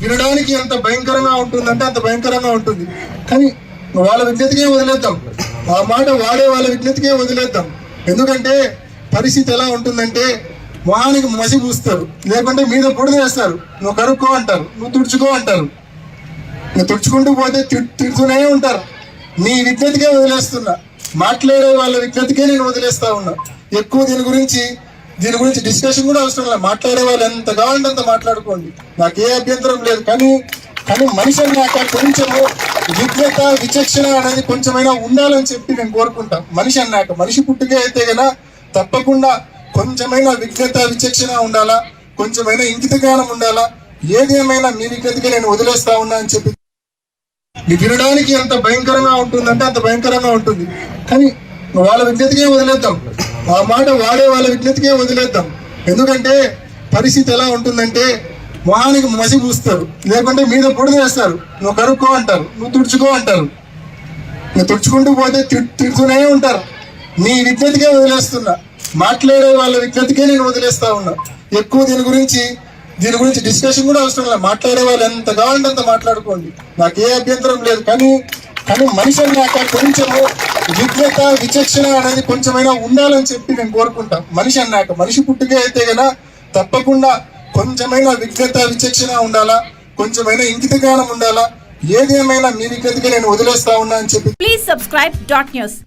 వినడానికి ఎంత భయంకరంగా ఉంటుందంటే అంత భయంకరంగా ఉంటుంది. కానీ వాళ్ళ విజ్ఞతకే వదిలేద్దాం, ఆ మాట వాడే వాళ్ళ విజ్ఞతకే వదిలేద్దాం. ఎందుకంటే పరిస్థితి ఎలా ఉంటుందంటే మొహానికి మసి పూస్తారు, లేకుంటే మీద బుడద వేస్తారు. నువ్వు కరుక్కో అంటారు, నువ్వు తుడుచుకో అంటారు. నువ్వు తుడుచుకుంటూ పోతే తిడుతూనే ఉంటారు. నీ విజ్ఞతకే వదిలేస్తున్నా, మాట్లాడే వాళ్ళ విజ్ఞతకే నేను వదిలేస్తా ఉన్నా. ఎక్కువ దీని గురించి డిస్కషన్ కూడా అవసరం లేదు. మాట్లాడే వాళ్ళు ఎంత కావాలంటే అంత మాట్లాడుకోండి, నాకు ఏ అభ్యంతరం లేదు. కానీ మనిషి అన్నాక కొంచెము విజ్ఞత విచక్షణ అనేది కొంచెమైనా ఉండాలని చెప్పి నేను కోరుకుంటా. మనిషి అన్నాక మనిషి పుట్టుకే అయితే గనా తప్పకుండా కొంచెమైనా విజ్ఞత విచక్షణ ఉండాలా, కొంచెమైనా ఇంకిత జ్ఞానం ఉండాలా. ఏదేమైనా మీ విజ్ఞతకే నేను వదిలేస్తా ఉన్నా అని చెప్పి వినడానికి ఎంత భయంకరంగా ఉంటుందంటే అంత భయంకరంగా ఉంటుంది. కానీ వాళ్ళ విజ్ఞతకే వదిలేద్దాం, ఆ మాట వాడే వాళ్ళ విజ్ఞతకే వదిలేద్దాం. ఎందుకంటే పరిస్థితి ఎలా ఉంటుందంటే మొహానికి మసి పూస్తారు, లేకుంటే మీద బుడద వేస్తారు. నువ్వు కరుక్కో అంటారు, నువ్వు తుడుచుకో అంటారు. నువ్వు తుడుచుకుంటూ పోతే తిడుతూనే ఉంటారు. నీ విజ్ఞతకే వదిలేస్తున్నా, మాట్లాడే వాళ్ళ విజ్ఞతకే నేను వదిలేస్తా ఉన్నా. ఎక్కువ దీని గురించి డిస్కషన్ కూడా అవసరం లేదు. మాట్లాడే వాళ్ళు ఎంత కావాలంటే అంత మాట్లాడుకోండి, నాకు ఏ అభ్యంతరం లేదు. కానీ మనిషి అన్నాక కొంచెము విజ్ఞత విచక్షణ అనేది కొంచెమైనా ఉండాలని చెప్పి నేను కోరుకుంటా. మనిషి అన్నాక మనిషి పుట్టుకే అయితే గనా తప్పకుండా కొంచెమైనా విజ్ఞత విచక్షణ ఉండాలా, కొంచెమైనా ఇంకిత జ్ఞానం ఉండాలా. ఏదేమైనా మీ విజ్ఞతకే నేను వదిలేస్తా ఉన్నా అని చెప్పి. Please subscribe .news.